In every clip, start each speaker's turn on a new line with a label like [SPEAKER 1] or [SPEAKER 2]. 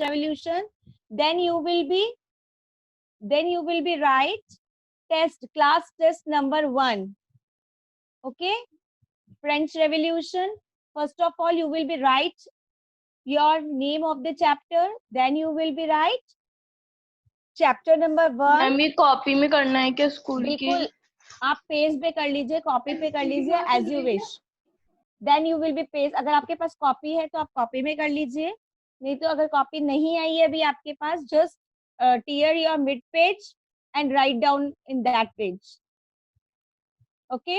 [SPEAKER 1] revolution. Then you will be write class test number 1. Okay, French Revolution. First of all, you will be write your name of the chapter. Then you will be write chapter number 1.
[SPEAKER 2] Ma'am ये copy में करना है क्या school की?
[SPEAKER 1] बिल्कुल, आप page पे कर लीजिए, कॉपी पे कर लीजिए, as you wish. Then you will be page. अगर आपके पास कॉपी है तो आप कॉपी में कर लीजिए, नहीं तो अगर कॉपी नहीं आई है अभी आपके पास, just tear your mid page and write down in that page. Okay,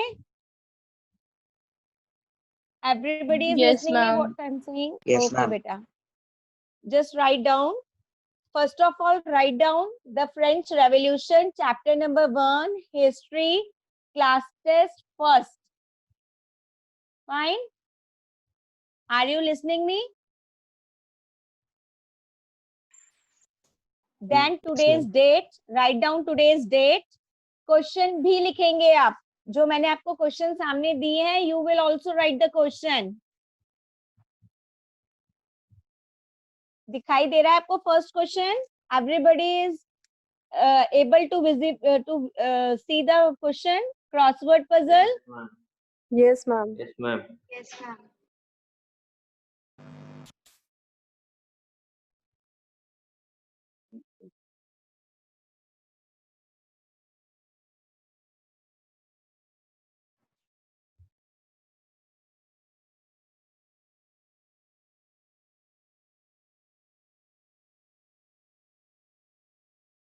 [SPEAKER 1] everybody is
[SPEAKER 2] Yes,
[SPEAKER 1] listening me
[SPEAKER 2] ma'am.
[SPEAKER 1] what I'm saying?
[SPEAKER 3] Yes,
[SPEAKER 1] Okay,
[SPEAKER 3] ma'am.
[SPEAKER 1] beta. Just write down. First of all, write down the French Revolution, chapter number 1, history, class test first. Fine? Are you listening me? Then today's date, write down today's date. Question भी लिखेंगे आप, जो मैंने आपको question सामने दिए हैं, you will also write the question. दिखाई दे रहा है आपको first question? Everybody is able to visit see the question, crossword puzzle.
[SPEAKER 4] Yes, ma'am.
[SPEAKER 3] Yes, ma'am.
[SPEAKER 4] Yes, ma'am.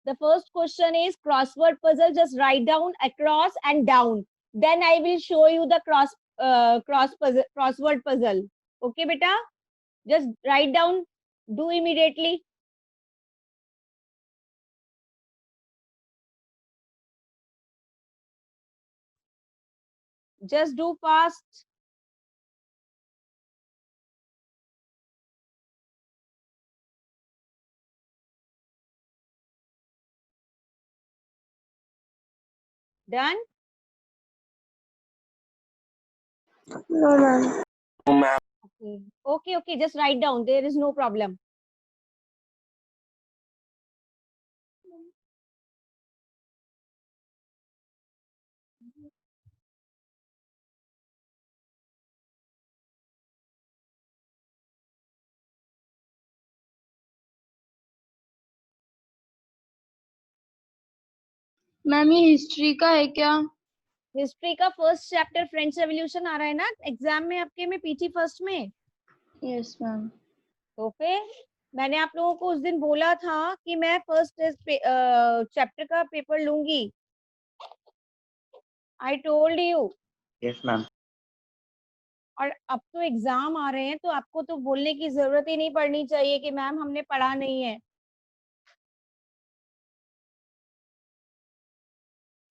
[SPEAKER 1] The first question is crossword puzzle. Just write down across and down. Then I will show you the crossword puzzle. Okay, beta? Just write down. Do immediately. Just do fast. Done?
[SPEAKER 4] No, ma'am.
[SPEAKER 3] No, ma'am.
[SPEAKER 1] Okay. Okay, okay. Just write down. There is no problem.
[SPEAKER 2] Ma'am ये history का है क्या?
[SPEAKER 1] History का first chapter French revolution आ रहा है ना exam में आपके में, पीटी फर्स्ट में.
[SPEAKER 2] Yes ma'am.
[SPEAKER 1] तो फिर मैंने आप लोगों को उस दिन बोला था कि मैं फर्स्ट चैप्टर का पेपर लूंगी. I told you.
[SPEAKER 3] Yes, ma'am.
[SPEAKER 1] और अब तो एग्जाम आ रहे हैं तो आपको तो बोलने की जरूरत ही नहीं पड़नी चाहिए कि मैम हमने पढ़ा नहीं है.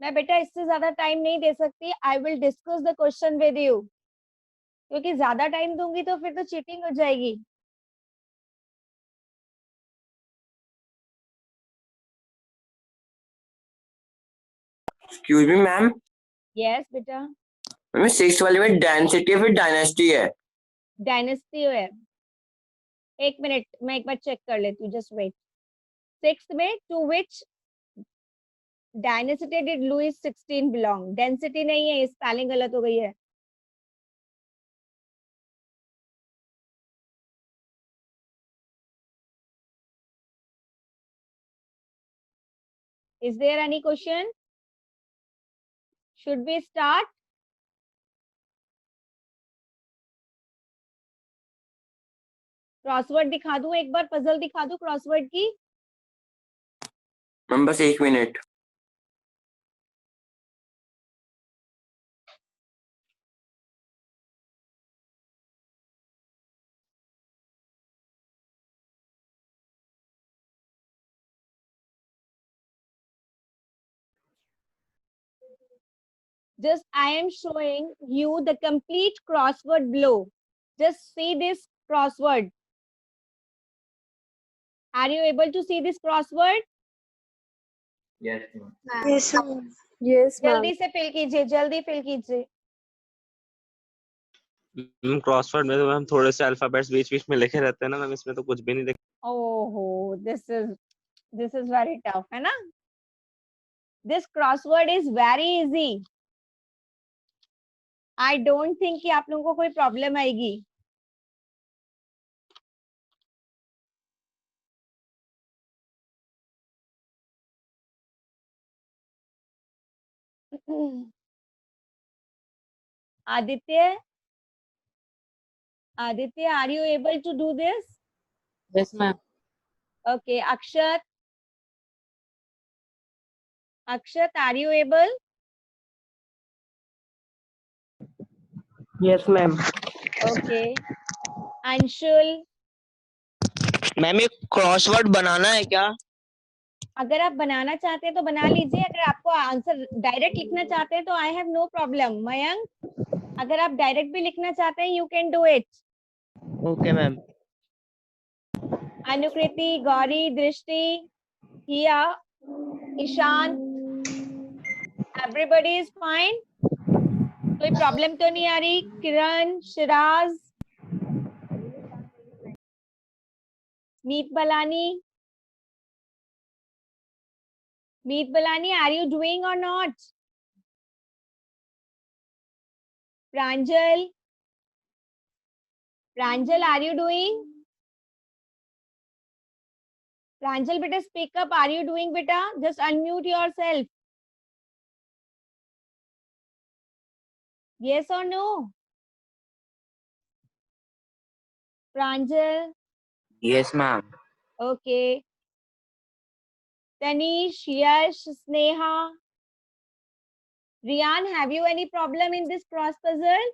[SPEAKER 1] मैं बेटा इससे ज्यादा टाइम नहीं दे सकती. I will discuss the question with you, क्योंकि ज्यादा टाइम दूंगी तो फिर तो चीटिंग हो जाएगी.
[SPEAKER 3] Excuse me, ma'am.
[SPEAKER 1] यस बेटा.
[SPEAKER 3] मैम 6 वाले में डेंसिटी है फिर डायनेस्टी है.
[SPEAKER 1] डायनेस्टी है. एक मिनट मैं एक बार चेक कर लेती हूँ. Just wait. 6th में to which dynasty did Louis 16 belong. Density नहीं है, स्पेलिंग गलत हो गई है. Is there any question? Should we start? Crossword दिखा दूं एक बार, पजल दिखा दूं क्रॉसवर्ड की?
[SPEAKER 3] मैम बस 1 minute.
[SPEAKER 1] Just I am showing you the complete crossword below. Just see this crossword. Are you able to see this crossword?
[SPEAKER 3] Yes, ma'am.
[SPEAKER 4] Yes, ma'am. Yes, ma'am.
[SPEAKER 1] जल्दी से fill कीजिए, जल्दी fill कीजिए.
[SPEAKER 5] Crossword में तो ma'am थोड़े से alphabets बीच बीच में लिखे रहते हैं ना मैम, इसमें तो कुछ भी नहीं दिख.
[SPEAKER 1] Oh, this is very tough, है ना? This crossword is very easy. I don't think कि आप लोगों को कोई प्रॉब्लम आएगी. Aditya, are you able to do this?
[SPEAKER 5] Yes, ma'am.
[SPEAKER 1] Okay, Akshat, are you able?
[SPEAKER 5] Yes, ma'am.
[SPEAKER 1] Okay, Anshul,
[SPEAKER 3] ma'am ये crossword बनाना है क्या?
[SPEAKER 1] अगर आप बनाना चाहते हैं तो बना लीजिए. अगर आपको आंसर डायरेक्ट लिखना चाहते हैं तो I have no problem. Mayank, अगर आप डायरेक्ट भी लिखना चाहते हैं you can do it.
[SPEAKER 3] Okay ma'am.
[SPEAKER 1] Anukriti, Gauri, Drishti, Hiya, Ishaan, everybody is fine. कोई प्रॉब्लम तो नहीं आ रही? Kiran, Shiraz, Meet Balani, are you doing or not? Pranjal, are you doing? Pranjal, beta, speak up. Are you doing, beta? Just unmute yourself. Yes or no? Pranjal,
[SPEAKER 3] yes ma'am.
[SPEAKER 1] okay. Tanish, Yash, Sneha. Rian, have you any problem in this crossword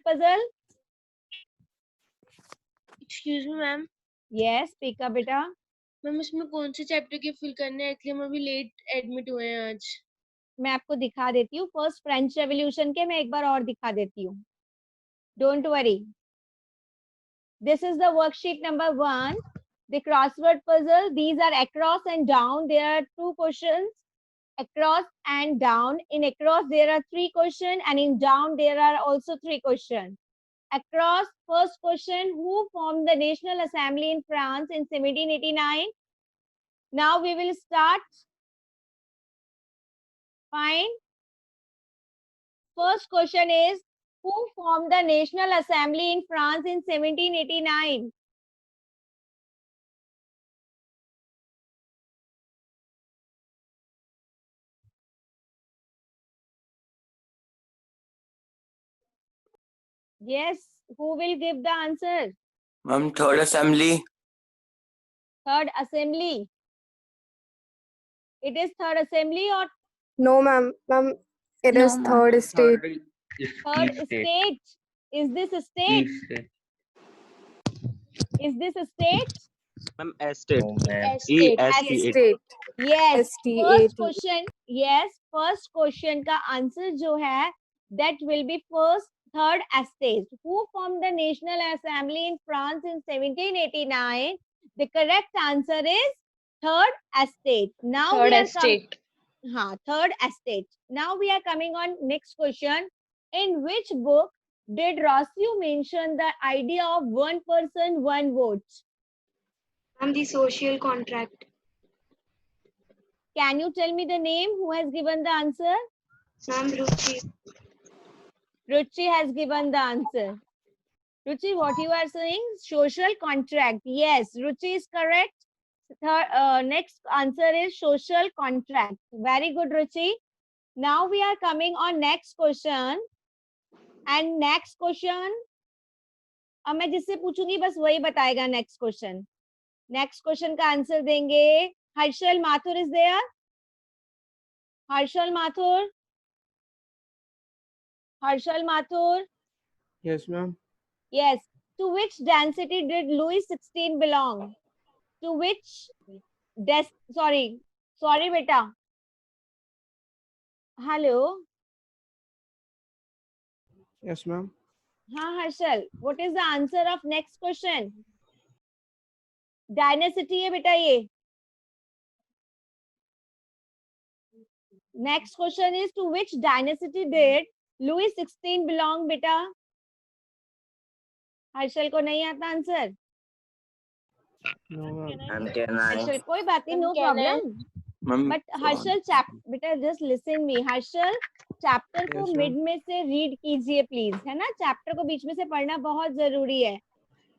[SPEAKER 1] puzzle?
[SPEAKER 2] Excuse me ma'am.
[SPEAKER 1] Yes, speak up, beta.
[SPEAKER 2] Ma'am इसमें कौन से chapter के fill करने हैं? Actually हम अभी late admit हुए हैं आज.
[SPEAKER 1] मैं आपको दिखा देती हूँ. फर्स्ट फ्रेंच रेवोल्यूशन के मैं एक बार और दिखा देती हूँ. Don't worry. This is the worksheet number 1. The crossword puzzle. These are across and down. There are 2 questions. Across and down. In across there are 3 questions, and in down there are also 3 questions. Across, first question: who formed the National Assembly in France in 1789? Now we will start. Fine. First question is: who formed the National Assembly in France in 1789? Yes, who will give the answer?
[SPEAKER 3] Ma'am third assembly.
[SPEAKER 1] Third assembly. It is third assembly or
[SPEAKER 4] No, ma'am. Ma'am, it
[SPEAKER 2] No,
[SPEAKER 4] is
[SPEAKER 2] ma'am.
[SPEAKER 4] third state.
[SPEAKER 1] third state? Is this a state? Is this a state?
[SPEAKER 5] Ma'am, estate.
[SPEAKER 2] Estate.
[SPEAKER 4] State.
[SPEAKER 1] Yes.
[SPEAKER 4] STAT.
[SPEAKER 1] First question. Yes. First question का answer जो है that will be first third estate. Who formed the National Assembly in France in 1789? The correct answer is third estate. Now
[SPEAKER 2] Third
[SPEAKER 1] we are
[SPEAKER 2] estate.
[SPEAKER 1] third estate. Now we are coming on next question. In which book did Rossio mention the idea of one person, one vote?
[SPEAKER 6] And the social contract.
[SPEAKER 1] Can you tell me the name? Who has given the answer?
[SPEAKER 6] Ma'am, Ruchi.
[SPEAKER 1] Ruchi has given the answer. Ruchi, what you are saying? Social contract. Yes, Ruchi is correct. Next answer is social contract. Very good, Ruchi. Now we are coming on next question. And next question, अब मैं जिससे पूछूंगी बस वही बताएगा next question. Next question का answer देंगे. Harshal Mathur is there? Harshal Mathur? Harshal Mathur?
[SPEAKER 5] Yes, ma'am.
[SPEAKER 1] Yes. To which density did Louis XVI belong? To which sorry beta. Hello.
[SPEAKER 5] Yes, ma'am.
[SPEAKER 1] हाँ Harshal, what is the answer of next question? Dynasty है बेटा ये. Next question is to which dynasty did Louis XVI belong बेटा? हर्षल को नहीं आता answer?
[SPEAKER 5] No, ma'am.
[SPEAKER 3] Ma'am, can I?
[SPEAKER 1] Harshal कोई बात नहीं,
[SPEAKER 2] Ma'am,
[SPEAKER 1] no
[SPEAKER 2] can I?
[SPEAKER 1] Problem.
[SPEAKER 3] Ma'am,
[SPEAKER 1] but Harshal बेटा just listen me. Harshal chapter को
[SPEAKER 5] Yes,
[SPEAKER 1] मिड
[SPEAKER 5] ma'am.
[SPEAKER 1] में से रीड कीजिए प्लीज, है ना. चैप्टर को बीच में से पढ़ना बहुत जरूरी है.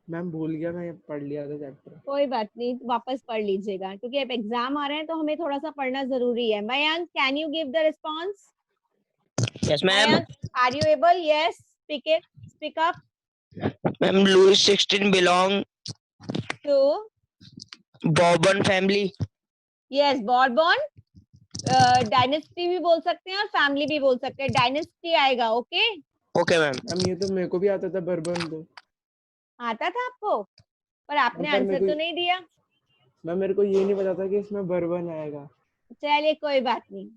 [SPEAKER 5] मैम भूल गया, मैं पढ़ लिया था चैप्टर.
[SPEAKER 1] कोई बात नहीं, वापस पढ़ लीजिएगा क्योंकि अब एग्जाम आ रहे हैं तो हमें थोड़ा सा पढ़ना जरूरी है. Mayank, can you give the response?
[SPEAKER 7] Yes, ma'am.
[SPEAKER 1] Mayank, are you able? Yes, speak up.
[SPEAKER 7] Ma'am, Louis XVI belong
[SPEAKER 1] To
[SPEAKER 7] Bourbon family.
[SPEAKER 1] yes, Bourbon dynasty भी बोल सकते हैं और फैमिली भी बोल सकते हैं. डायनेस्टी आएगा. Okay,
[SPEAKER 7] Okay, ma'am.
[SPEAKER 5] मैम ये तो मेरे को भी आता था बर्बन तो.
[SPEAKER 1] आता था आपको, पर आपने
[SPEAKER 5] पर मेरे
[SPEAKER 1] आंसर तो
[SPEAKER 5] को
[SPEAKER 1] नहीं दिया.
[SPEAKER 5] मैम मेरे को ये नहीं पता था कि इसमें बर्बन आएगा.
[SPEAKER 1] चलिए कोई बात नहीं.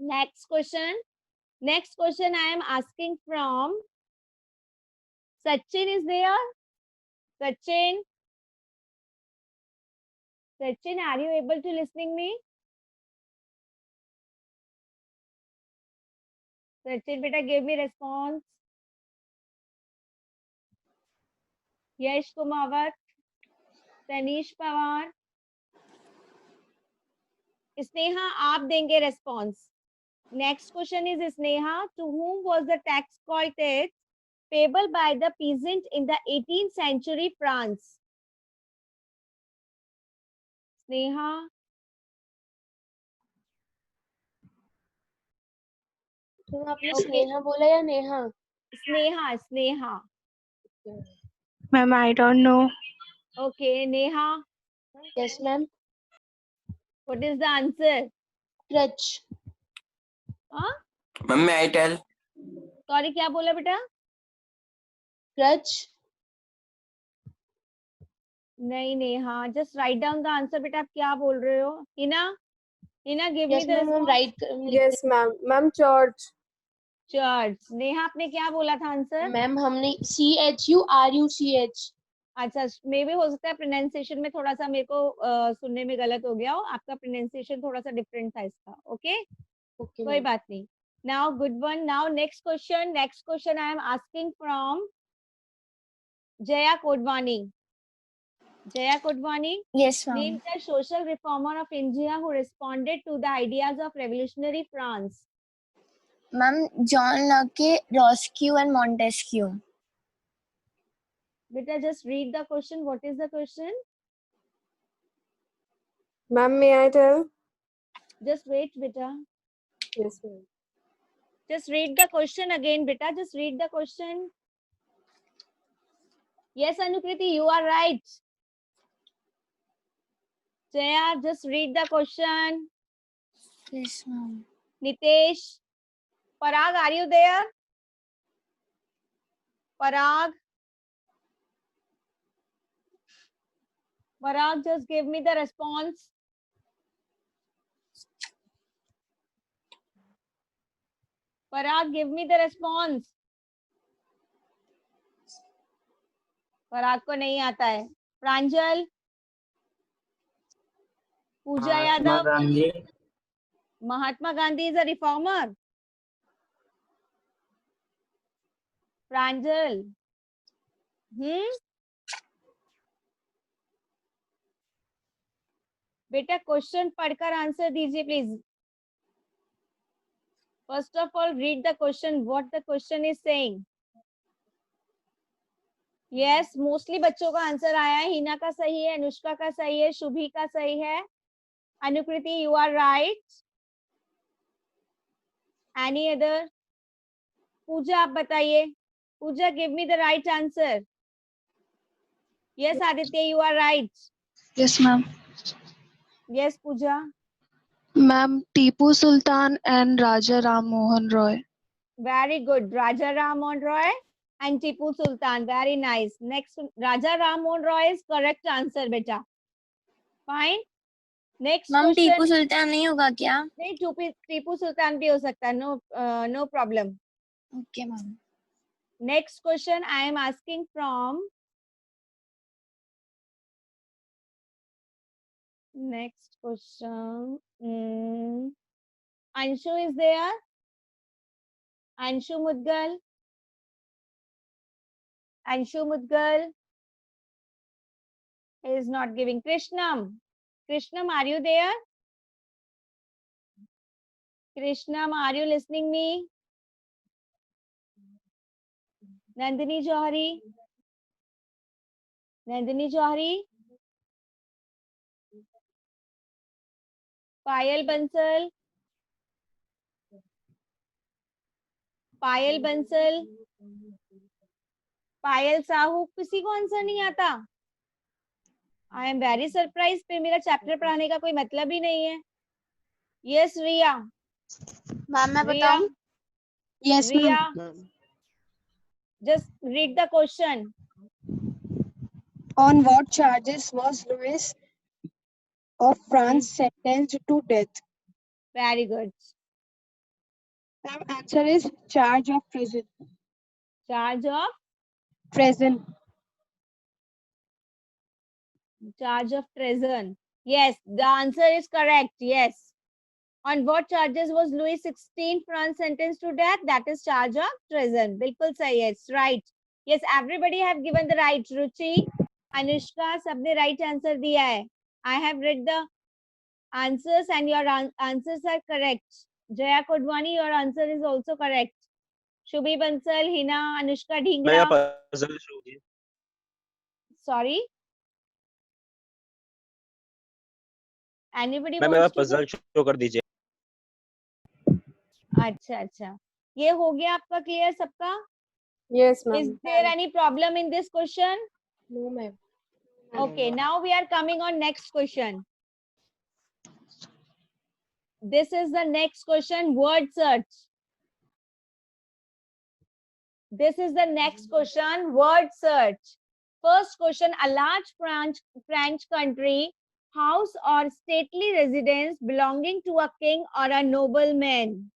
[SPEAKER 1] Next question I am asking from Sachin. Is there? Sachin, are you able to listening me? Sachin beta, give me response. Yash Kumawat, Tanish Pawar, Sneha, आप देंगे response. Next question is Sneha, to whom was the tax called tax payable by the peasant in the 18th century France? Sneha,
[SPEAKER 2] तो आपने
[SPEAKER 1] Okay.
[SPEAKER 2] Sneha बोला या Neha?
[SPEAKER 1] Sneha.
[SPEAKER 4] Ma'am, I don't know.
[SPEAKER 1] Okay, Neha,
[SPEAKER 2] Yes, ma'am.
[SPEAKER 1] what is the answer?
[SPEAKER 2] Crutch.
[SPEAKER 1] Huh?
[SPEAKER 3] ma'am, may I tell?
[SPEAKER 1] Sorry, क्या बोला बेटा?
[SPEAKER 2] Crutch.
[SPEAKER 1] नहीं Neha, just write down the answer. बेटा आप क्या बोल रहे हो? Hina, give
[SPEAKER 2] Yes,
[SPEAKER 1] me the
[SPEAKER 2] ma'am. हम
[SPEAKER 1] response.
[SPEAKER 2] right.
[SPEAKER 4] Yes, ma'am. Ma'am, church.
[SPEAKER 1] Church. Neha आपने क्या बोला था आंसर?
[SPEAKER 2] मैम हमने CHURUCH.
[SPEAKER 1] अच्छा, मे भी हो सकता है प्रोनाउंसिएशन में थोड़ा सा मेरे को सुनने में गलत हो गया हो. आपका प्रोनाउंसिएशन थोड़ा सा डिफरेंट था इसका. ओके,
[SPEAKER 2] Okay,
[SPEAKER 1] कोई
[SPEAKER 2] ma'am.
[SPEAKER 1] बात नहीं. Now good one. Now next question I am asking from Jaya Kodwani. Jaya Kodwani,
[SPEAKER 8] Yes, ma'am.
[SPEAKER 1] name the social reformer of India who responded to the ideas of revolutionary France.
[SPEAKER 8] Ma'am, John Locke, Roscoe, and Montesquieu.
[SPEAKER 1] Beta, just read the question. What is the question?
[SPEAKER 4] Ma'am, may I tell?
[SPEAKER 1] Just wait, beta.
[SPEAKER 4] Yes, ma'am.
[SPEAKER 1] Just read the question again, beta. Just read the question. Yes, Anukriti, you are right. Jaya, just read the question.
[SPEAKER 8] Yes, ma'am.
[SPEAKER 1] Nitesh, Parag, are you there? Parag, just give me the response. Parag, give me the response. पराग को नहीं आता है. प्रांजल, पूजा Yadav. Mahatma Gandhi is a reformer. प्रांजल, बेटा question पढ़कर answer दीजिए please. First of all read the question, what the question is saying. Yes, mostly बच्चों का answer आया है. हिना का सही है, अनुष्का का सही है, शुभी का सही है, Anukriti you are right. Any other? Pooja आप बताइए. Pooja, give me the right answer. Yes Aditya, you are right.
[SPEAKER 9] Yes, ma'am.
[SPEAKER 1] Yes Pooja.
[SPEAKER 9] Ma'am, Tipu Sultan and Raja Ram Mohan Roy.
[SPEAKER 1] Very good. Raja Ram Mohan Roy and Tipu Sultan. Very nice. Next, Raja Ram Mohan Roy is correct answer, beta. Fine. Next
[SPEAKER 8] Ma'am,
[SPEAKER 1] question.
[SPEAKER 8] Tipu Sultan नहीं होगा क्या?
[SPEAKER 1] नहीं, टीपू सुल्तान भी हो सकता है. No problem.
[SPEAKER 8] Okay, ma'am.
[SPEAKER 1] Next question I am asking from. Next question. Anshu is there? Anshu Mudgal. Anshu Mudgal. is not giving. Krishnam, are you there? Krishnam, are you listening me? Nandini Johari, Payal Bansal, पायल साहू, किसी को answer नहीं आता? I am very surprise, पे मेरा chapter पढ़ाने का कोई मतलब ही नहीं है. यस रिया.
[SPEAKER 4] मैम मैं
[SPEAKER 1] रिया,
[SPEAKER 4] बताऊं? Yes
[SPEAKER 1] Riya,
[SPEAKER 5] ma'am
[SPEAKER 1] just read the question.
[SPEAKER 4] On what charges was Louis of France sentenced to death?
[SPEAKER 1] Very good.
[SPEAKER 4] Ma'am, answer is charge of treason.
[SPEAKER 1] Charge of
[SPEAKER 4] Treason.
[SPEAKER 1] treason. Yes, the answer is correct. Yes. On what charges was Louis XVI France sentenced to death? That is charge of treason. बिल्कुल सही है. It's right. Yes, everybody have given the right. Ruchi, Anushka, सबने right answer दिया है. I have read the answers and your answers are correct. Jaya Kodwani, your answer is also correct. Shubhi Bansal, Hina, Anushka Dhingra. Sorry. Anybody wants to
[SPEAKER 7] puzzle show कर दीजिए.
[SPEAKER 1] अच्छा अच्छा, ये हो गया आपका क्लियर सबका?
[SPEAKER 4] Yes,
[SPEAKER 1] Is
[SPEAKER 4] ma'am.
[SPEAKER 1] there any problem in this question?
[SPEAKER 4] No, ma'am.
[SPEAKER 1] Okay, now we are coming on next question. This is the next question, word search. This is the next question, word search. First question, a large French country, house or stately residence belonging to a king or a nobleman.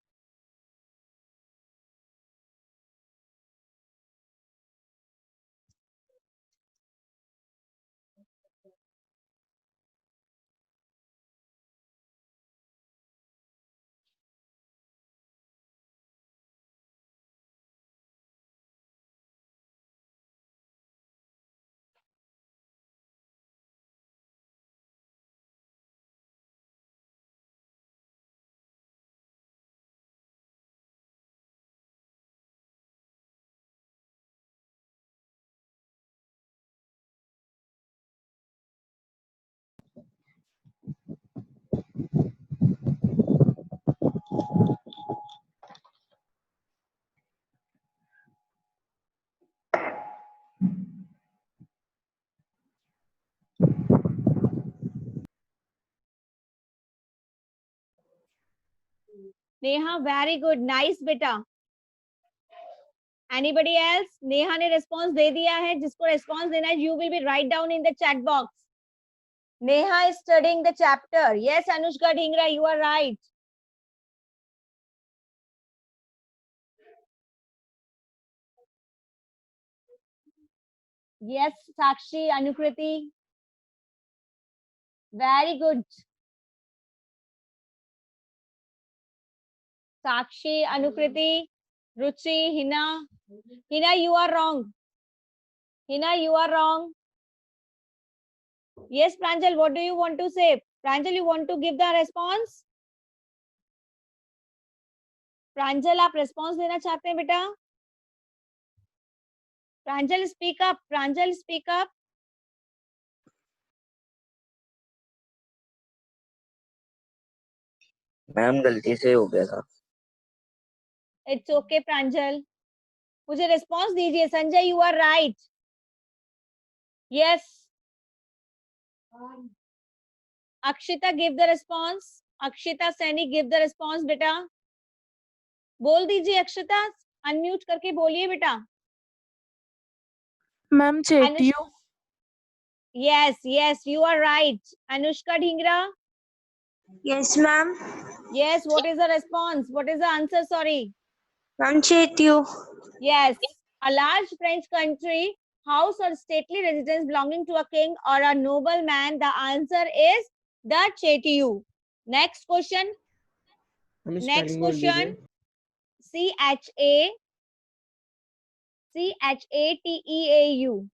[SPEAKER 1] Neha, very good, nice beta. Anybody else? Neha ने response दे दिया है. जिसको response देना है, you will be write down in the chat box. Neha is studying the chapter. Yes, Anushka Dhingra, you are right. Yes, Sakshi, Anukriti. Very good. Sakshi, Anukriti, Ruchi, Hina. Hina, you are wrong. Hina, you are wrong. Yes, Pranjal, what do you want to say? Pranjal, you want to give the response? Pranjal, आप response देना चाहते हैं बेटा? Pranjal, speak up. Pranjal, speak up.
[SPEAKER 3] Ma'am गलती से हो गया था.
[SPEAKER 1] It's okay, Pranjal. मुझे response दीजिए. Sanjay, you are right. Yes. Akshita, give the response. Akshita Saini, give the response, बेटा. बोल दीजिए अक्षिता. Unmute करके बोलिए बेटा.
[SPEAKER 9] Ma'am, Chetyu.
[SPEAKER 1] Yes, yes, you are right. Anushka Dhingra.
[SPEAKER 6] Yes, ma'am.
[SPEAKER 1] Yes, what is the response? What is the answer? Sorry.
[SPEAKER 6] Ma'am, Chetyu.
[SPEAKER 1] Yes, a large French country, house or stately residence belonging to a king or a nobleman. The answer is the Chetyu. Next question.
[SPEAKER 5] हमें
[SPEAKER 1] Next
[SPEAKER 5] spelling बोल
[SPEAKER 1] question.
[SPEAKER 5] दीजिए.
[SPEAKER 1] Chateau.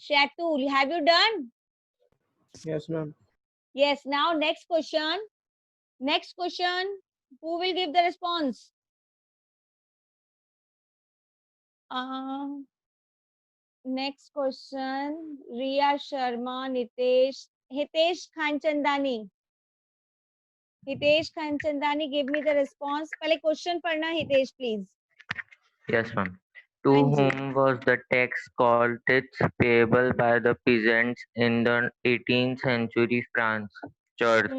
[SPEAKER 1] Shatul, have you done?
[SPEAKER 5] Yes, ma'am.
[SPEAKER 1] Yes. Now next question. Next question. Who will give the response? Next question. Riya Sharma, Nitesh, Hitesh Khanchandani. Hitesh Khanchandani, give me the response. पहले question पढ़ना Hitesh, please.
[SPEAKER 10] Yes, ma'am. To
[SPEAKER 1] हाँ जी.
[SPEAKER 10] whom was the tax collected payable by the peasants in the 18th century France? Church.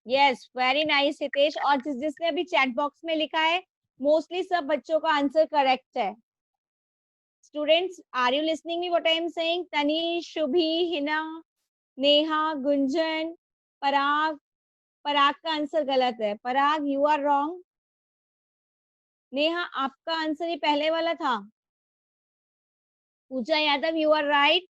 [SPEAKER 1] Yes, very nice Hitesh. और जिसने अभी chat box में लिखा है, mostly सब बच्चों का आंसर correct है. Students, are you listening me what I am saying? Tanish, Shubhi, Hina, Neha, Gunjan, Parag. पराग का आंसर गलत है. पराग, you are wrong. नेहा, आपका आंसर ये पहले वाला था. पूजा Yadav, you are right.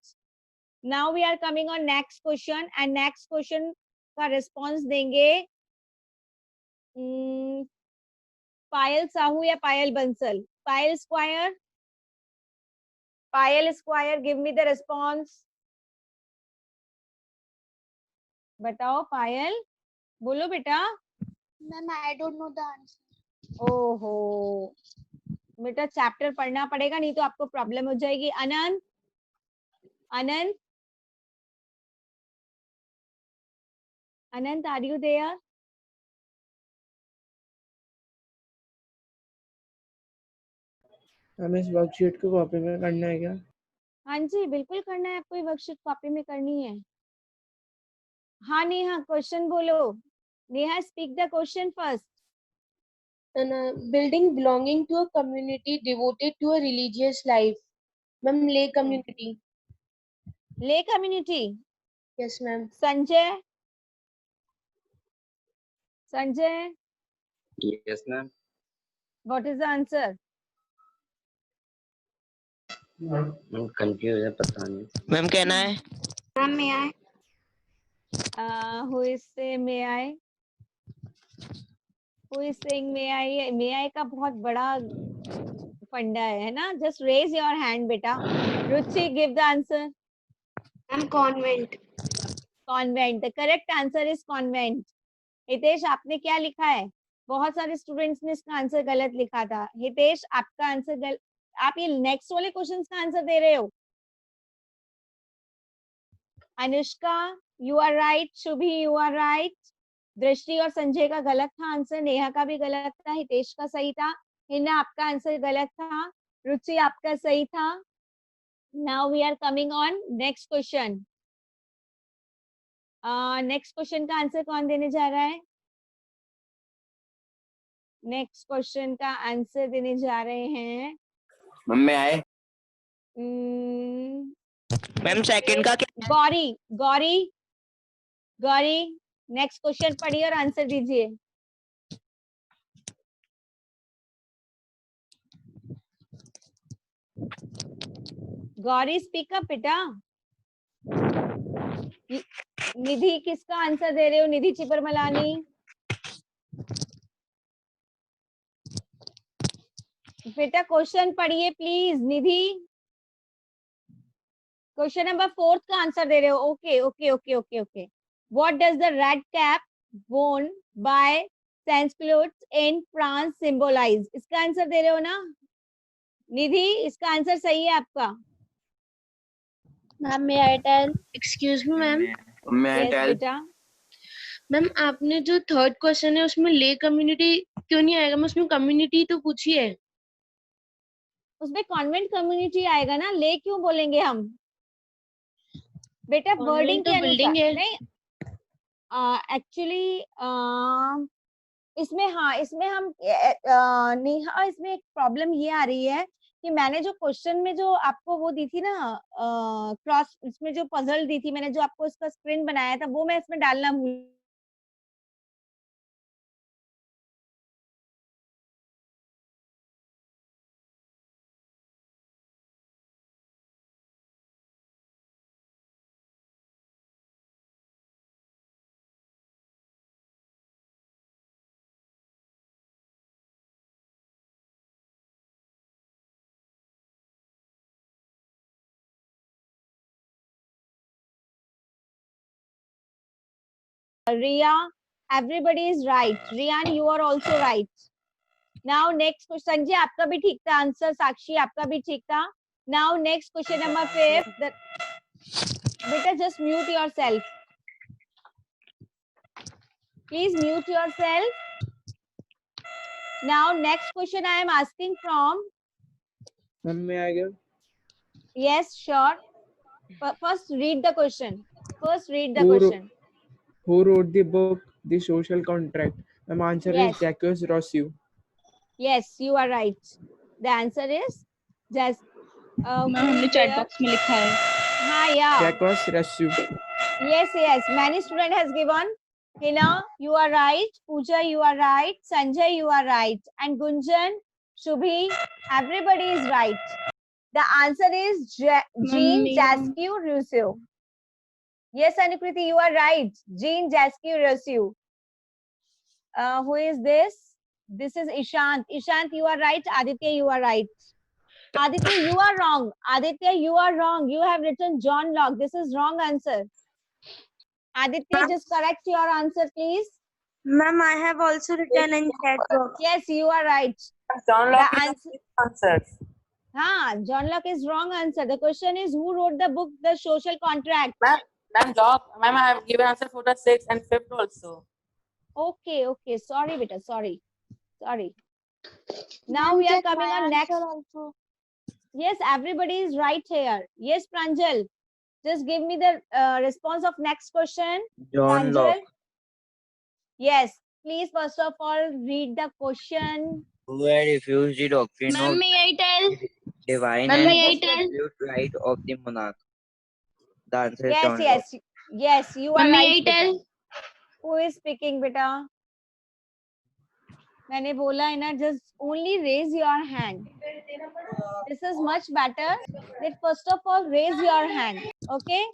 [SPEAKER 1] Now we are coming on next question and next question का response देंगे पायल साहू या Payal Bansal. Payal square. Payal square, give me the response. बताओ पायल, बोलो बेटा.
[SPEAKER 8] Ma'am I don't know the answer.
[SPEAKER 1] ओहो, बेटा चैप्टर पढ़ना पड़ेगा, नहीं तो आपको प्रॉब्लम हो जाएगी. अनंत, अनंत, अनंत, आर यू देयर?
[SPEAKER 5] हमें इस वर्कशीट को कॉपी में करना है क्या?
[SPEAKER 1] हाँ जी, बिल्कुल करना है आपको. ये वर्कशीट कॉपी में करनी है. हाँ नेहा, क्वेश्चन बोलो. Neha, speak the question first.
[SPEAKER 2] Building belonging to a community devoted to a religious life. Ma'am, lay community.
[SPEAKER 1] ले community.
[SPEAKER 2] Yes, ma'am.
[SPEAKER 1] Sanjay, Sanjay,
[SPEAKER 3] Yes, ma'am.
[SPEAKER 1] What is the answer?
[SPEAKER 3] I'm confused है, पता नहीं.
[SPEAKER 7] Ma'am कहना है.
[SPEAKER 8] Ma'am may I.
[SPEAKER 1] Who is से मे आई? Who is saying मे आई? मे आई का बहुत बड़ा फंडा है ना. जस्ट रेज योर हैंड बेटा. Ruchi, give the answer.
[SPEAKER 8] Ma'am convent.
[SPEAKER 1] Convent. The correct answer is convent. Hitesh, आपने क्या लिखा है? बहुत सारे स्टूडेंट्स ने इसका आंसर गलत लिखा था. हितेश, आपका आंसर गलत. आप ये नेक्स्ट वाले क्वेश्चंस का आंसर दे रहे हो. Anushka, you are right. Shubhi, you are right. Drishti और संजय का गलत था आंसर. नेहा का भी गलत था. हितेश का सही था. हिना, आपका आंसर गलत था. रुचि, आपका सही था. Now we are coming on next question. Next question का आंसर कौन देने जा रहा है? नेक्स्ट क्वेश्चन का आंसर देने जा रहे हैं
[SPEAKER 3] मम्मी आए.
[SPEAKER 7] मैम सेकंड का क्या?
[SPEAKER 1] गौरी. गौरी, गौरी, नेक्स्ट क्वेश्चन पढ़िए और आंसर दीजिए. गौरी, स्पीक अप बेटा. निधि, किसका आंसर दे रहे हो? निधि चिपरमलानी. बेटा क्वेश्चन पढ़िए प्लीज. निधि, क्वेश्चन नंबर 4 का आंसर दे रहे हो. Okay okay okay okay okay. What does the red cap worn by Sansculottes in France symbolize? इसका आंसर दे रहे हो ना निधि? इसका आंसर सही है आपका.
[SPEAKER 2] Ma'am, may I tell? Excuse me, ma'am.
[SPEAKER 3] May I
[SPEAKER 1] Yes,
[SPEAKER 3] tell?
[SPEAKER 1] बेटा.
[SPEAKER 2] मैम, आपने जो थर्ड क्वेश्चन है उसमें ले कम्युनिटी क्यों नहीं आएगा? मैं उसमें कम्युनिटी तो पूछी है.
[SPEAKER 1] उसमें कॉन्वेंट कम्युनिटी आएगा ना. ले क्यों बोलेंगे हम बेटा? वर्डिंग
[SPEAKER 2] तो
[SPEAKER 1] के
[SPEAKER 2] बिल्डिंग
[SPEAKER 1] अनुसार
[SPEAKER 2] है.
[SPEAKER 1] नहीं. एक्चुअली इसमें, हाँ इसमें हम नेहा, इसमें एक प्रॉब्लम ये आ रही है कि मैंने जो क्वेश्चन में जो आपको वो दी थी ना क्रॉस, इसमें जो पजल दी थी मैंने, जो आपको इसका स्क्रीन बनाया था, वो मैं इसमें डालना भूल Riya, everybody is right. Riyan, you are also right. Now next question. Sanjay आपका भी ठीक था आंसर. साक्षी आपका भी ठीक था. Now next question number 5. Beta, just mute yourself. Please mute yourself. Now next question I am asking from.
[SPEAKER 5] Ma'am, may I give?
[SPEAKER 1] Yes, sure. First read the question.
[SPEAKER 5] Who wrote the book The Social Contract? Ma'am, answer
[SPEAKER 1] Yes.
[SPEAKER 5] is Jacques Rousseau.
[SPEAKER 1] Yes, you are right. The answer is just.
[SPEAKER 9] Ma'am हमने chat box में लिखा है.
[SPEAKER 1] हाँ, yeah.
[SPEAKER 5] Jacques Rousseau.
[SPEAKER 1] Yes. Many student has given. Hina, you are right. Pooja, you are right. Sanjay, you are right. And Gunjan, Shubhi, everybody is right. The answer is Jean-Jacques Rousseau. Yes, Anukriti, you are right. Jean-Jacques Rousseau. Who is this? This is Ishant. Ishant, you are right. Aditya, you are right. Aditya, you are wrong. Aditya, you are wrong. You have written John Locke. This is wrong answer. Aditya, just correct your answer, please.
[SPEAKER 6] Ma'am, I have also written in chat box.
[SPEAKER 1] Yes, you are right.
[SPEAKER 11] John Locke
[SPEAKER 1] The
[SPEAKER 11] is answer.
[SPEAKER 1] John Locke is wrong answer. The question is who wrote the book The Social Contract?
[SPEAKER 11] Ma'am, I have given answer for the 6th and 5th also.
[SPEAKER 1] Okay. Sorry, beta. Sorry. Now we are coming on next.
[SPEAKER 8] Also.
[SPEAKER 1] Yes, everybody is right here. Yes, Pranjal. Just give me the response of next question.
[SPEAKER 3] John
[SPEAKER 1] Pranjal.
[SPEAKER 3] Locke.
[SPEAKER 1] Yes. Please, first of all, read the question.
[SPEAKER 7] Who had refused the doctrine
[SPEAKER 9] ma'am
[SPEAKER 7] of
[SPEAKER 9] may I tell?
[SPEAKER 7] divine
[SPEAKER 9] Ma'am,
[SPEAKER 7] and
[SPEAKER 9] may I tell?
[SPEAKER 7] absolute right of the monarch? The answer is John Locke.
[SPEAKER 1] Yes, you are
[SPEAKER 9] Ma'am, may I
[SPEAKER 1] right. beta.
[SPEAKER 9] tell?
[SPEAKER 1] Who is speaking, beta? मैंने बोला है ना, just only raise your hand. This is much better. That first of all raise your hand. Okay.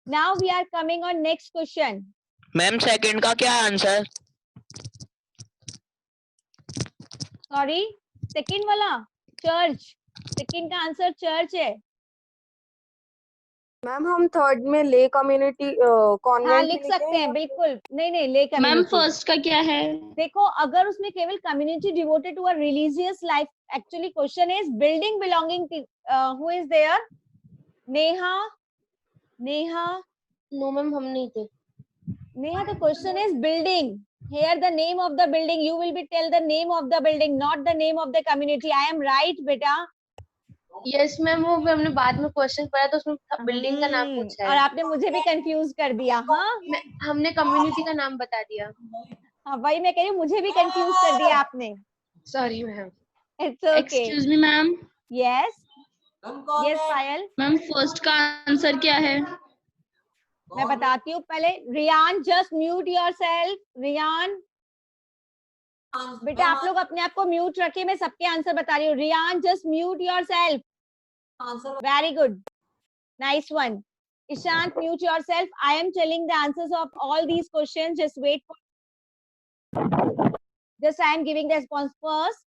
[SPEAKER 1] Now we are coming on next question.
[SPEAKER 7] Ma'am second का क्या answer?
[SPEAKER 1] Sorry, second वाला church. Second का answer church है.
[SPEAKER 4] Ma'am हम third में ले community
[SPEAKER 1] हाँ
[SPEAKER 4] convent
[SPEAKER 1] लिख सकते हैं बिल्कुल. नहीं ले
[SPEAKER 9] मैम
[SPEAKER 1] community.
[SPEAKER 9] फर्स्ट का क्या है?
[SPEAKER 1] देखो अगर उसमें केवल community devoted to a religious life, actually question is building belonging to who is there? Neha.
[SPEAKER 2] No, ma'am, हम नहीं थे.
[SPEAKER 1] Neha, the question is building. Here the name of the building. You will be tell the name of the building, not the name of the community. I am right, beta.
[SPEAKER 2] Yes, ma'am, वो हमने बाद में question पढ़ा तो उसमें building का नाम पूछा है.
[SPEAKER 1] और आपने मुझे भी कंफ्यूज कर दिया. हाँ
[SPEAKER 2] हमने कम्युनिटी का नाम बता दिया.
[SPEAKER 1] हाँ वही मैं कह रही हूँ, मुझे भी कंफ्यूज कर दिया आपने.
[SPEAKER 2] Sorry, ma'am.
[SPEAKER 1] It's okay.
[SPEAKER 9] Excuse me, ma'am.
[SPEAKER 1] Yes. Yes, Payal.
[SPEAKER 9] Ma'am first का आंसर क्या है?
[SPEAKER 1] मैं बताती हूँ पहले. Riyan, just mute yourself. Riyan बेटा आप लोग अपने आप को म्यूट रखिए. मैं सबके आंसर बता रही हूँ. Riyan, just mute yourself. Very good. Nice one. Ishant, mute yourself. I am telling the answers of all these questions. Just wait for. Just I am giving the response first.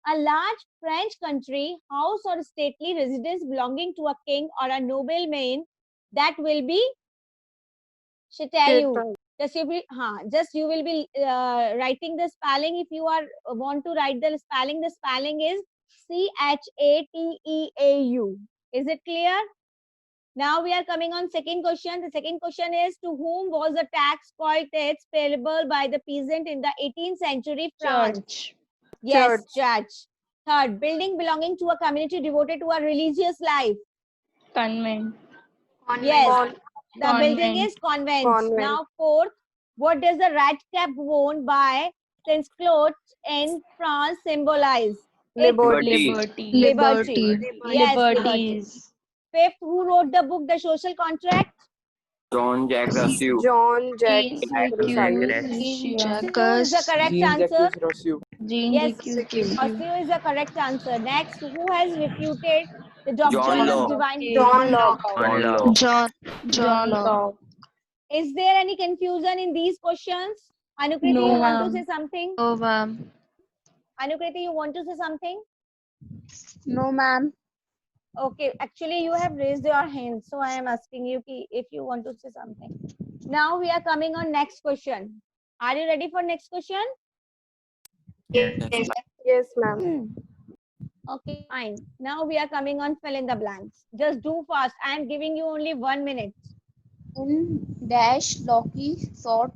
[SPEAKER 1] A large French country house or stately residence belonging to a king or a nobleman that will be. She tell you. Just you will be writing the spelling. If you want to write the spelling is Chateau. Is it clear? Now we are coming on second question. The second question is, to whom was the tax payable by the peasant in the 18th century France?
[SPEAKER 6] Church.
[SPEAKER 1] Yes, church. Third, building belonging to a community devoted to a religious life.
[SPEAKER 9] Convent.
[SPEAKER 1] Yes. The
[SPEAKER 9] Convent.
[SPEAKER 1] building is convent.
[SPEAKER 4] Convent.
[SPEAKER 1] Now fourth, what does the red cap worn by Saint Claude in France symbolize?
[SPEAKER 3] Liberty.
[SPEAKER 1] Liberty. Yes,
[SPEAKER 9] Liberties.
[SPEAKER 1] Fifth, who wrote the book The Social Contract?
[SPEAKER 3] Jean-Jacques Rousseau.
[SPEAKER 1] Sixth, who is the correct answer?
[SPEAKER 5] Jean-Jacques Rousseau.
[SPEAKER 1] Yes, Rousseau is the correct answer. Next, who has refuted the doctrine
[SPEAKER 3] John
[SPEAKER 1] of
[SPEAKER 3] Locke.
[SPEAKER 1] divine?
[SPEAKER 4] John Locke.
[SPEAKER 7] John Locke.
[SPEAKER 1] Is there any confusion in these questions? Anukriti,
[SPEAKER 9] No,
[SPEAKER 1] you want to
[SPEAKER 9] ma'am.
[SPEAKER 1] say something?
[SPEAKER 9] Oh, ma'am.
[SPEAKER 1] Anukriti, you want to say something?
[SPEAKER 6] No, ma'am.
[SPEAKER 1] Okay, actually you have raised your hand, so I am asking you if you want to say something. Now we are coming on next question. Are you ready for next question?
[SPEAKER 8] Yes.
[SPEAKER 6] Yes, ma'am.
[SPEAKER 1] Okay, fine. Now we are coming on fill in the blanks. Just do fast. I am giving you only 1 minute.
[SPEAKER 6] In dash Loki thought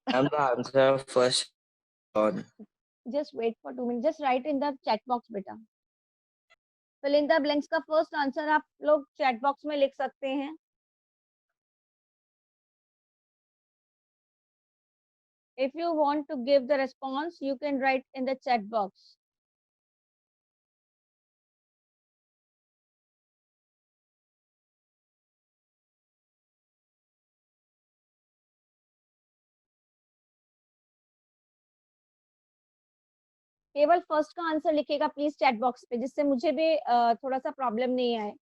[SPEAKER 7] And the answer first on.
[SPEAKER 1] Just wait for 2 minutes. Just write in the chat box, beta. fill in the blanks का first answer आप लोग chat box में लिख सकते हैं. If you want to give the response, you can write in the chat box. केवल first का answer लिखेगा प्लीज चैट बॉक्स पे, जिससे मुझे भी थोड़ा सा प्रॉब्लम नहीं आए.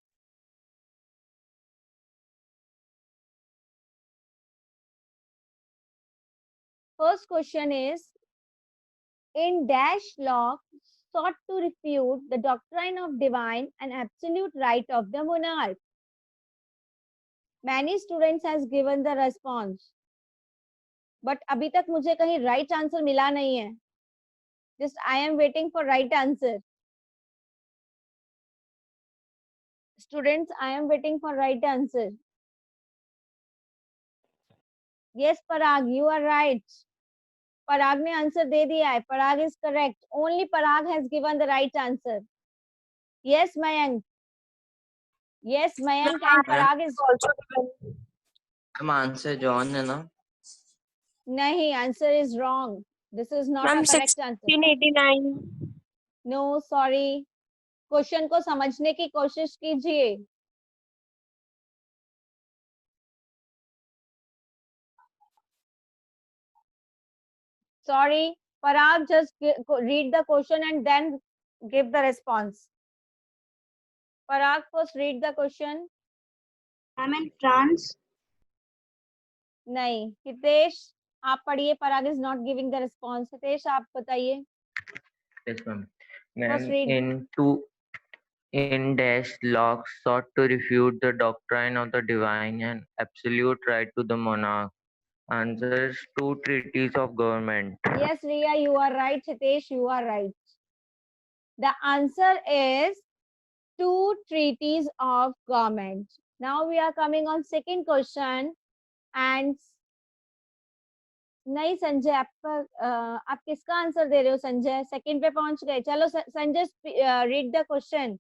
[SPEAKER 1] First question is, in dash Locke sought to refute the doctrine of divine and absolute right of the monarch. Many students has given the response, but अभी तक मुझे कहीं right answer मिला नहीं है. Just I am waiting for right answer. Students, I am waiting for right answer. Yes, Parag, you are right. Parag ने answer दे दिया है. Parag is correct. Only Parag has given the right answer. Yes, Mayank. Yes, Mayank and Parag is
[SPEAKER 6] also given.
[SPEAKER 7] हम answer John है ना?
[SPEAKER 1] nahi. Answer is wrong. This is not
[SPEAKER 6] Ma'am,
[SPEAKER 1] a correct answer.
[SPEAKER 6] 1689.
[SPEAKER 1] No, sorry. Question को समझने की कोशिश कीजिए. Sorry, Parag, just read the question and then give the response. Parag, first read the question.
[SPEAKER 8] I'm in France.
[SPEAKER 1] नहीं, हितेश आप पढ़िए. Parag is not giving the response. Hitesh आप बताइए.
[SPEAKER 10] Yes, ma'am.
[SPEAKER 1] First
[SPEAKER 10] Ma'am,
[SPEAKER 1] read.
[SPEAKER 10] in dash Locke sought to refute the doctrine of the divine and absolute right to the monarch. Answer is 2 treaties of government.
[SPEAKER 1] Yes, Riya, you are right. Hitesh, you are right. The answer is 2 treaties of government. Now we are coming on second question. And नहीं संजय, आप किसका answer दे रहे हो? Sanjay second पे पहुंच गए. चलो Sanjay, read the question.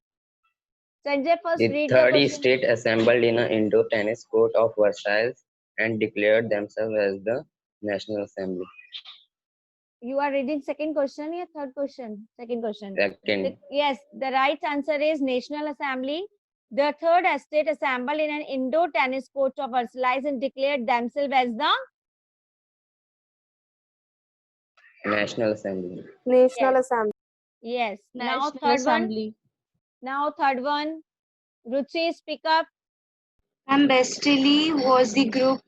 [SPEAKER 1] Sanjay, first read the
[SPEAKER 12] The 30
[SPEAKER 1] question.
[SPEAKER 12] states assembled in an indoor tennis court of Versailles and declared themselves as the National Assembly.
[SPEAKER 1] You are reading second question or third question? Second question.
[SPEAKER 12] Second.
[SPEAKER 1] Yes, the right answer is National Assembly. The third estate assembled in an indoor tennis court of Versailles and declared themselves as the
[SPEAKER 12] National Assembly.
[SPEAKER 6] National
[SPEAKER 1] Yes.
[SPEAKER 6] Assembly.
[SPEAKER 1] Yes. Now
[SPEAKER 9] National
[SPEAKER 1] third
[SPEAKER 9] Assembly.
[SPEAKER 1] one. Now third one. Ruchi, speak up.
[SPEAKER 8] And Bastille was the group.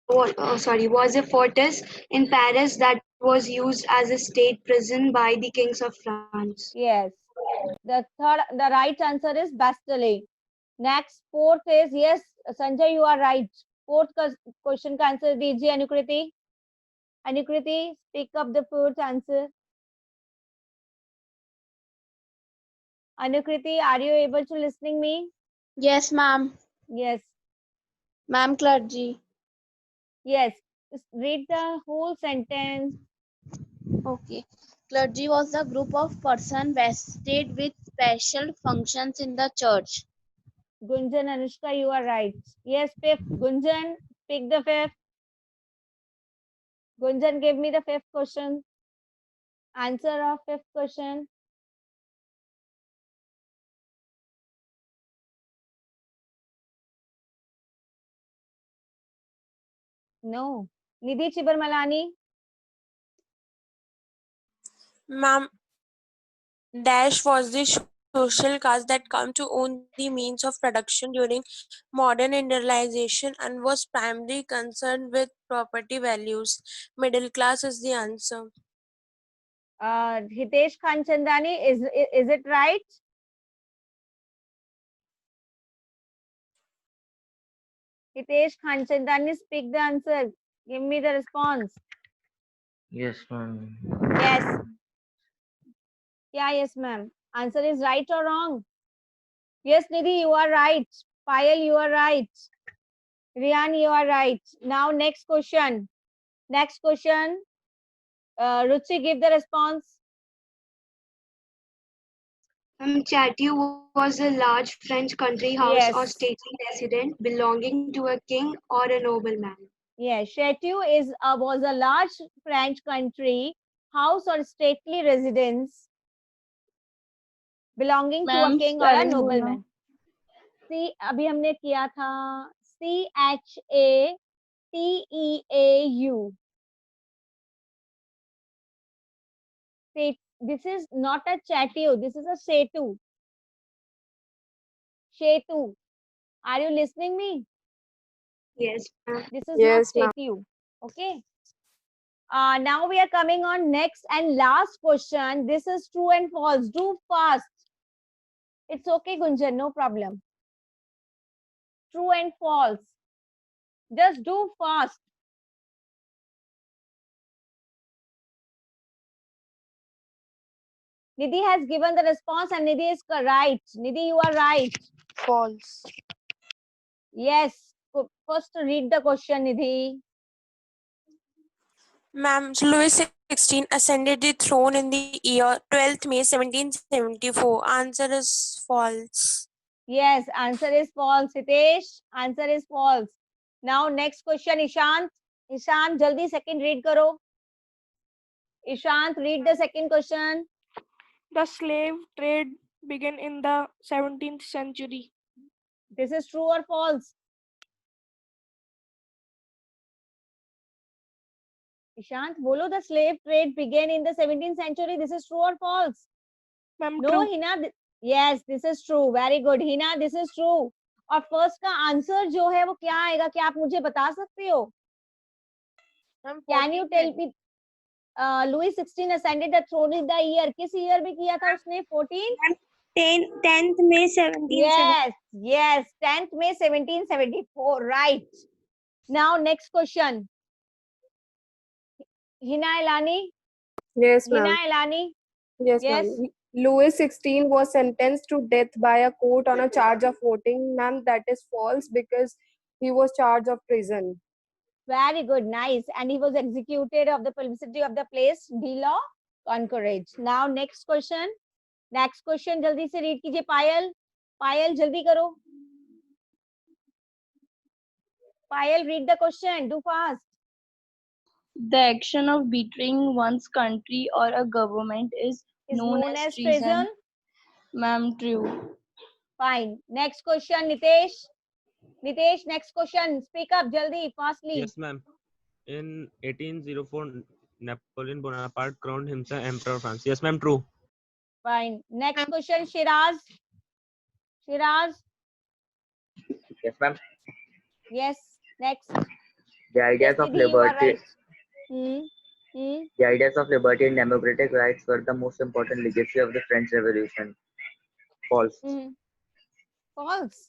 [SPEAKER 8] Was a fortress in Paris that was used as a state prison by the kings of France.
[SPEAKER 1] Yes. The right answer is Bastille. Next, fourth is, yes, Sanjay, you are right. Fourth question का answer दीजिए अनुकृति. Anukriti, speak up the fourth answer. Anukriti, are you able to listening me?
[SPEAKER 6] Yes, ma'am.
[SPEAKER 1] Yes.
[SPEAKER 6] Ma'am, clergy.
[SPEAKER 1] Yes. Just read the whole sentence.
[SPEAKER 6] Okay. Clergy was a group of persons vested with special functions in the church.
[SPEAKER 1] Gunjan, Anushka, you are right. Yes, fifth. Gunjan, pick the fifth. Gunjan, give me the fifth question. Answer of fifth question. No. Nidhi Chibarmalani.
[SPEAKER 6] Ma'am, dash was the social caste that come to own the means of production during modern industrialization and was primarily concerned with property values. Middle class is the answer.
[SPEAKER 1] Hitesh Khanchandani, is it right? Hitesh Khanchandani, speak the answer. Give me the response.
[SPEAKER 10] Yes, ma'am.
[SPEAKER 1] Yes. Yeah, yes, ma'am. Answer is right or wrong? Yes, Nidhi, you are right. Payal, you are right. Riyan, you are right. Now, next question. Next question. Ruchi, give the response.
[SPEAKER 8] Chateau was a large French country house or
[SPEAKER 1] Yes.
[SPEAKER 8] stately residence belonging to a king or a nobleman.
[SPEAKER 1] Yes, Chateau was a large French country house or stately residence belonging to a
[SPEAKER 9] ma'am
[SPEAKER 1] king or a
[SPEAKER 9] spelling बोलना
[SPEAKER 1] nobleman. See, अभी हमने किया था CHATEAU. This is not a Chateau. This is a Setu. Setu. Are you listening me?
[SPEAKER 8] Yes, ma'am.
[SPEAKER 1] This is
[SPEAKER 4] Yes,
[SPEAKER 1] not
[SPEAKER 4] ma'am.
[SPEAKER 1] Setu. Okay. Now we are coming on next and last question. This is true and false. Do fast. It's okay, Gunjan. No problem. True and false. Just do fast. Nidhi has given the response and Nidhi is right. Nidhi, you are right.
[SPEAKER 4] False.
[SPEAKER 1] Yes. First read the question, Nidhi.
[SPEAKER 6] Ma'am, Louis XVI ascended the throne in the year 12th May 1774. Answer is false.
[SPEAKER 1] Yes, answer is false. Hitesh, answer is false. Now next question, Ishant. Ishant, jaldi second read karo. Ishant, read the second question.
[SPEAKER 13] The slave trade began in the 17th century.
[SPEAKER 1] This is true or false? Ishant, bolo, the slave trade began in the 17th century. This is true or false?
[SPEAKER 13] Ma'am,
[SPEAKER 1] No,
[SPEAKER 13] true.
[SPEAKER 1] Hina. Yes, this is true. Very good. Hina, this is true. और first का answer जो है वो क्या आएगा? क्या आप मुझे बता सकते हो? Can you tell me? Louis XVI ascended the throne in the year. किस ईयर में किया था उसने? 14?
[SPEAKER 8] 10th May 1774.
[SPEAKER 1] Yes, yes. 10th May 1774. Right. Now next question. Hina Elani.
[SPEAKER 4] Yes,
[SPEAKER 1] Hina
[SPEAKER 4] ma'am.
[SPEAKER 1] Elani.
[SPEAKER 4] Yes,
[SPEAKER 1] Yes.
[SPEAKER 4] ma'am. Louis XVI was sentenced to death by a court on a charge of voting. Ma'am, that is false because he was charged of treason.
[SPEAKER 1] Very good, nice. And he was executed of the publicity of the place. Be law, encourage. Now next question. Next question, जल्दी से read कीजिए पायल. पायल जल्दी करो. पायल, read the question. Do fast.
[SPEAKER 9] The action of betraying one's country or a government is known as treason. Ma'am, true.
[SPEAKER 1] Fine. Next question, Nitesh. Nitesh, next question. Speak up, jaldi, fastly.
[SPEAKER 5] Yes, ma'am. In 1804, Napoleon Bonaparte crowned himself Emperor of France. Yes, ma'am. True.
[SPEAKER 1] Fine. Next question, Shiraz. Shiraz.
[SPEAKER 12] Yes, ma'am.
[SPEAKER 1] Yes. Next.
[SPEAKER 12] The ideas
[SPEAKER 1] Yes,
[SPEAKER 12] of
[SPEAKER 1] Nidhi, you are
[SPEAKER 12] liberty.
[SPEAKER 1] right.
[SPEAKER 12] The ideas of liberty and democratic rights were the most important legacy of the French Revolution. False.
[SPEAKER 1] False.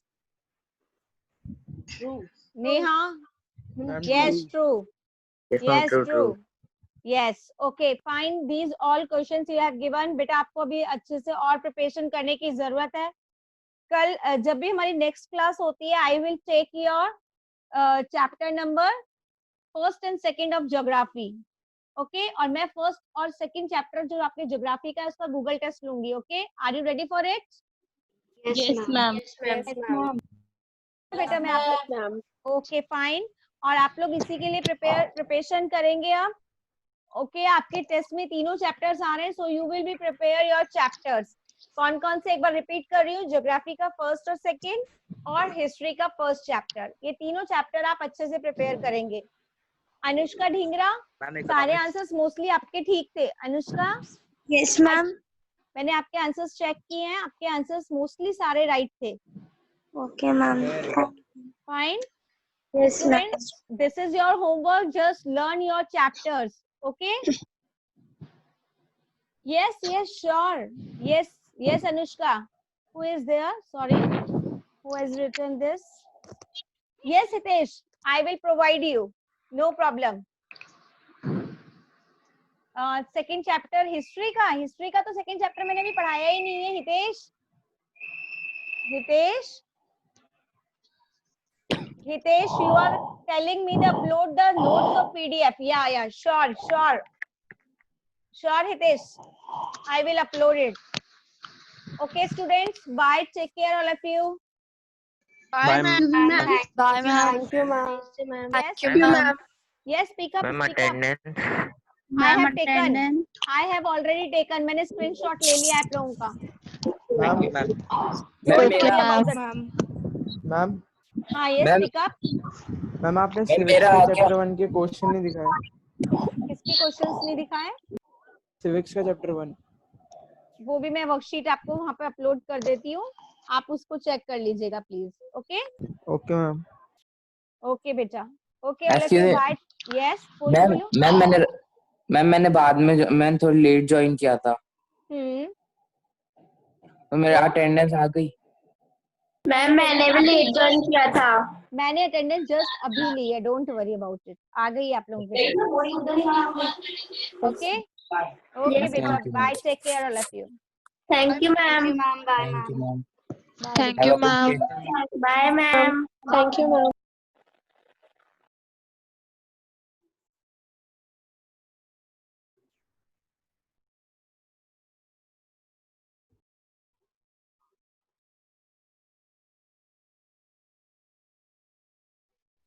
[SPEAKER 4] True.
[SPEAKER 1] Neha.
[SPEAKER 5] Ma'am,
[SPEAKER 1] Yes, true.
[SPEAKER 12] Yes, ma'am.
[SPEAKER 1] Yes,
[SPEAKER 12] True.
[SPEAKER 1] true. Yes. Okay. Fine. These all questions you have given. बेटा आपको अभी अच्छे से और preparation करने की जरूरत है. कल जब भी हमारी नेक्स्ट क्लास होती है, I will take your chapter number first and second of geography. Okay. और मैं first और second chapter जो आपके geography का है उसका Google test लूंगी. Okay. Are you ready for it?
[SPEAKER 9] Yes, ma'am.
[SPEAKER 4] Yes, ma'am.
[SPEAKER 1] बेटा मैं आप ओके फाइन. और आप लोग इसी के लिए प्रिपरेशन करेंगे अब. ओके आपके टेस्ट में तीनों चैप्टर्स आ रहे हैं, so you will be prepare your chapters. कौन कौन से एक बार रिपीट कर रही हूँ. ज्योग्राफी का फर्स्ट और सेकंड और हिस्ट्री का फर्स्ट चैप्टर. ये तीनों चैप्टर आप अच्छे से प्रिपेयर करेंगे. अनुष्का ढींगरा, सारे आंसर्स मोस्टली आपके ठीक थे. अनुष्का.
[SPEAKER 8] Yes ma'am.
[SPEAKER 1] मैंने आपके आंसर्स चेक किए हैं, आपके आंसर्स मोस्टली सारे राइट थे.
[SPEAKER 8] Okay, ma'am.
[SPEAKER 1] Fine.
[SPEAKER 8] Yes, ma'am.
[SPEAKER 1] Students, this is your homework. Just learn your chapters. Okay. Yes, yes, sure. Yes, yes, Anushka. Who is there? Sorry. Who has written this? Yes, Hitesh, I will provide you. No problem. Second chapter history का तो second chapter मैंने भी पढ़ाया ही नहीं है Hitesh. Hitesh, you are telling me to upload the notes of PDF. Yeah, sure, Hitesh. I will upload it. Okay, students. Bye. Take care, all of you.
[SPEAKER 5] Bye, ma'am.
[SPEAKER 4] Bye, ma'am. Thank you, ma'am.
[SPEAKER 1] Thank you, ma'am. Yes, speak up.
[SPEAKER 10] Ma'am,
[SPEAKER 1] Speak up.
[SPEAKER 10] attendance.
[SPEAKER 1] I have already taken. मैंने screenshot ले लिया आप लोगों का.
[SPEAKER 3] Thank you, ma'am.
[SPEAKER 1] Don't worry about it.
[SPEAKER 14] Ma'am
[SPEAKER 1] हाँ, yes,
[SPEAKER 14] Ma'am.
[SPEAKER 1] speak up.
[SPEAKER 14] Ma'am आपने
[SPEAKER 3] Ma'am,
[SPEAKER 14] civics
[SPEAKER 3] मेरा
[SPEAKER 14] के
[SPEAKER 3] आ गया।
[SPEAKER 14] चैप्टर 1 के क्वेश्चन नहीं दिखाए.
[SPEAKER 1] किसके क्वेश्चंस नहीं दिखाए?
[SPEAKER 14] सिविक्स का चैप्टर 1.
[SPEAKER 1] वो भी मैं वर्कशीट आपको वहाँ पे अपलोड कर देती हूँ. आप उसको चेक कर लीजिएगा please. Okay
[SPEAKER 14] okay ma'am.
[SPEAKER 1] Okay बेटा. Okay all of
[SPEAKER 15] Excuse
[SPEAKER 1] you,
[SPEAKER 15] me.
[SPEAKER 1] bye. Yes,
[SPEAKER 15] ma'am
[SPEAKER 1] बोलो.
[SPEAKER 15] मैंने बाद में मैंने थोड़ी लेट ज्वाइन किया था तो मेरा अटेंडेंस आ गई.
[SPEAKER 1] मैम मैंने भी लेट ज्वाइन किया था. मैंने अटेंडेंस जस्ट अभी ली है. Don't worry about it. आ गई आप लोगों के. ओके ओके बेटा. Bye. Take care all of you.
[SPEAKER 8] Thank you, ma'am.
[SPEAKER 15] Thank you, ma'am.
[SPEAKER 8] Thank you, ma'am.
[SPEAKER 15] Have a good day.
[SPEAKER 8] Bye, ma'am.
[SPEAKER 4] Thank you, ma'am.